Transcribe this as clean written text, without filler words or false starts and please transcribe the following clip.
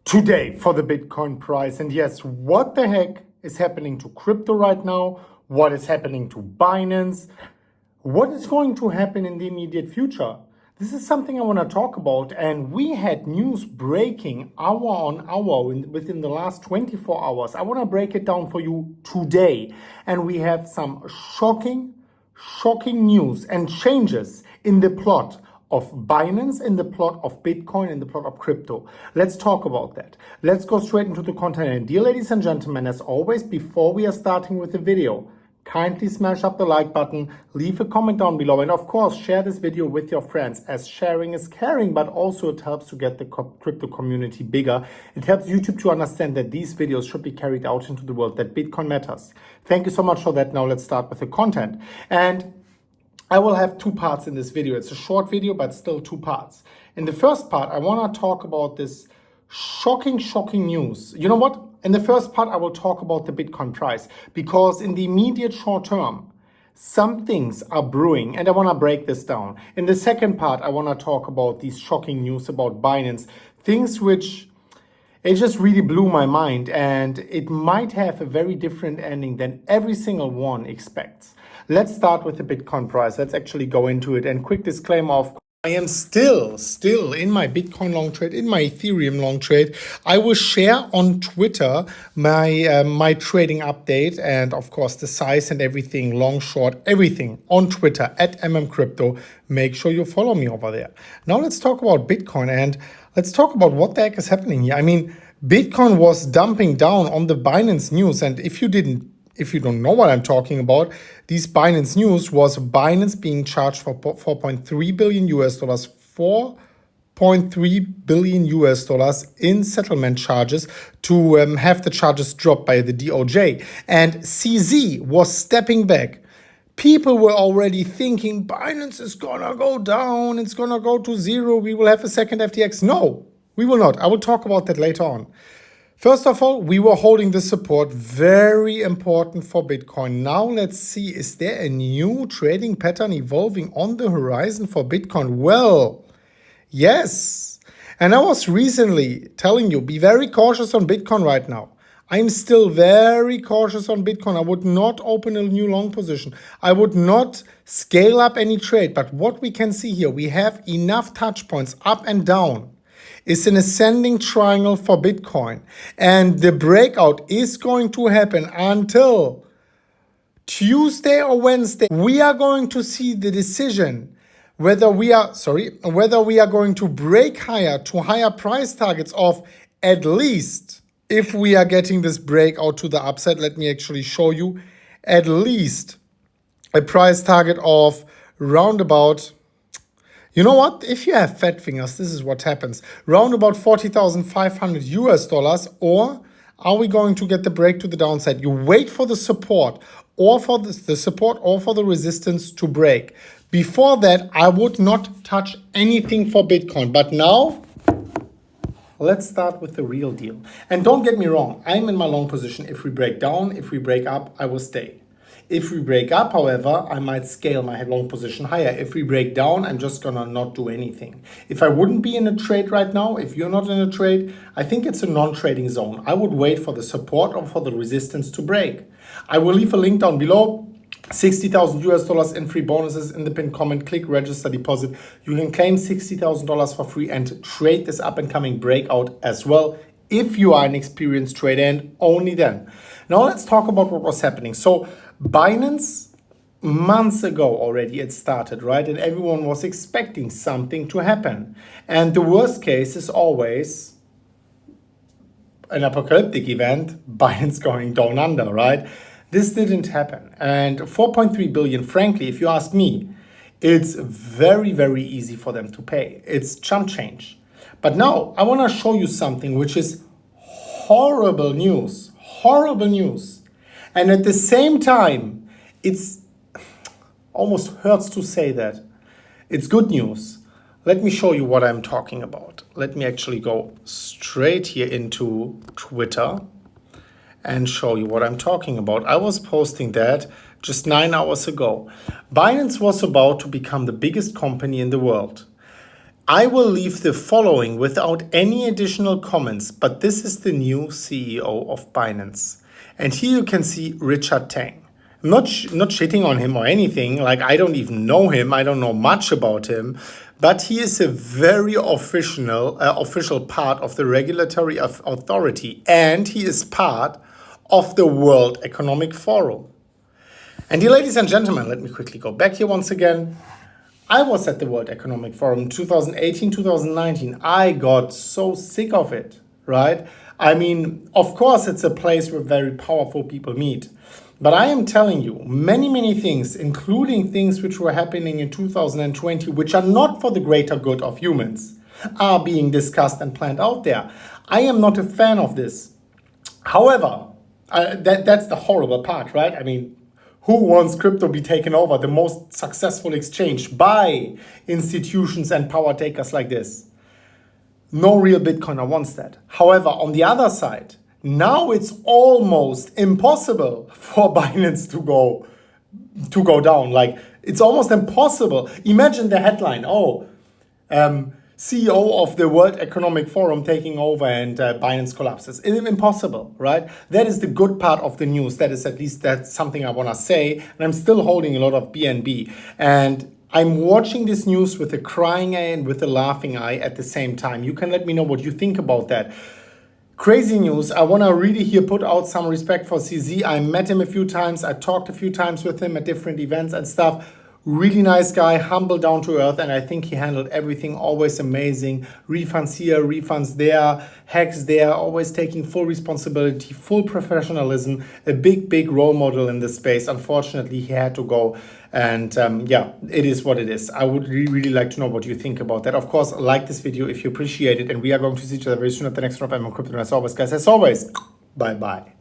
today for the Bitcoin price. And yes, what the heck is happening to crypto right now? What is happening to Binance? What is going to happen in the immediate future? This is something I want to talk about, and we had news breaking hour on hour within the last 24 hours. I want to break it down for you today, and we have some shocking news and changes in the plot of Binance, in the plot of Bitcoin, in the plot of crypto. Let's talk about that. Let's go straight into the content. And dear ladies and gentlemen, as always, before we are starting with the video, kindly smash up the like button, leave a comment down below, and of course, share this video with your friends, as sharing is caring, but also it helps to get the crypto community bigger. It helps YouTube to understand that these videos should be carried out into the world, that Bitcoin matters. Thank you so much for that. Now let's start with the content. And I will have two parts in this video. It's a short video, but still two parts. In the first part, I want to talk about this shocking news. You know what? In the first part, I will talk about the Bitcoin price, because in the immediate short term, some things are brewing, and I want to break this down. In the second part, I want to talk about these shocking news about Binance, things which it just really blew my mind, and it might have a very different ending than every single one expects. Let's start with the Bitcoin price. Let's actually go into it. And quick disclaimer, of course, I am still in my Bitcoin long trade, in my Ethereum long trade. I will share on Twitter my trading update, and of course the size and everything, long, short, everything on Twitter at MMCrypto. Make sure you follow me over there. Now let's talk about Bitcoin, and let's talk about what the heck is happening here. I mean, Bitcoin was dumping down on the Binance news, and if you don't know what I'm talking about, these Binance news was Binance being charged for $4.3 billion, $4.3 billion in settlement charges to have the charges dropped by the DOJ. And CZ was stepping back. People were already thinking Binance is gonna go down, it's gonna go to zero, we will have a second FTX. No, we will not. I will talk about that later on. First of all, we were holding the support, very important for Bitcoin. Now let's see, is there a new trading pattern evolving on the horizon for Bitcoin? Well, yes. And I was recently telling you, be very cautious on Bitcoin right now. I'm still very cautious on Bitcoin. I would not open a new long position. I would not scale up any trade. But what we can see here, we have enough touch points up and down. It's an ascending triangle for Bitcoin, and the breakout is going to happen until Tuesday or Wednesday. We are going to see the decision whether we are going to break higher to higher price targets of, at least, if we are getting this breakout to the upside, let me actually show you, at least a price target of roundabout. You know what? If you have fat fingers, this is what happens. Round about $40,500, or are we going to get the break to the downside? You wait for the support, or for the support, or for the resistance to break. Before that, I would not touch anything for Bitcoin. But now, let's start with the real deal. And don't get me wrong, I'm in my long position. If we break down, if we break up, I will stay. If we break up, however, I might scale my long position higher. If we break down, I'm just gonna not do anything. If I wouldn't be in a trade right now, if you're not in a trade, I think it's a non-trading zone. I would wait for the support or for the resistance to break. I will leave a link down below. $60,000 in free bonuses in the pinned comment. Click register deposit. You can claim $60,000 for free and trade this up and coming breakout as well, if you are an experienced trader, and only then. Now let's talk about what was happening. So Binance, months ago already it started, right? And everyone was expecting something to happen. And the worst case is always an apocalyptic event, Binance going down under, right? This didn't happen. And 4.3 billion, frankly, if you ask me, it's very easy for them to pay. It's chump change. But now I want to show you something which is horrible news. And at the same time, it's almost hurts to say that. It's good news. Let me show you what I'm talking about. Let me actually go straight here into Twitter and show you what I'm talking about. I was posting that just 9 hours ago. Binance was about to become the biggest company in the world. I will leave the following without any additional comments, but this is the new CEO of Binance. And here you can see Richard Tang. I'm not shitting on him or anything. Like, I don't even know him. I don't know much about him. But he is a very official part of the regulatory authority. And he is part of the World Economic Forum. And dear ladies and gentlemen, let me quickly go back here once again. I was at the World Economic Forum 2018, 2019. I got so sick of it, right? I mean, of course, it's a place where very powerful people meet. But I am telling you, many things, including things which were happening in 2020, which are not for the greater good of humans, are being discussed and planned out there. I am not a fan of this. However, that's the horrible part, right? I mean, who wants crypto be taken over, the most successful exchange, by institutions and power takers like this? No real Bitcoiner wants that. However, on the other side, now it's almost impossible for Binance to go down. Like, it's almost impossible. Imagine the headline, CEO of the World Economic Forum taking over and Binance collapses. It's impossible, right? That is the good part of the news. That is, at least that's something I want to say. And I'm still holding a lot of BNB. And I'm watching this news with a crying eye and with a laughing eye at the same time. You can let me know what you think about that. Crazy news. I want to really here put out some respect for CZ. I met him a few times. I talked a few times with him at different events and stuff. Really nice guy, humble, down to earth, and I think he handled everything always amazing. Refunds here, refunds there, hacks there, always taking full responsibility, full professionalism, a big role model in this space. Unfortunately, he had to go, and yeah, it is what it is. I would really like to know what you think about that. Of course, like this video if you appreciate it, and we are going to see each other very soon at the next one of MMCrypto. And as always, guys, bye-bye.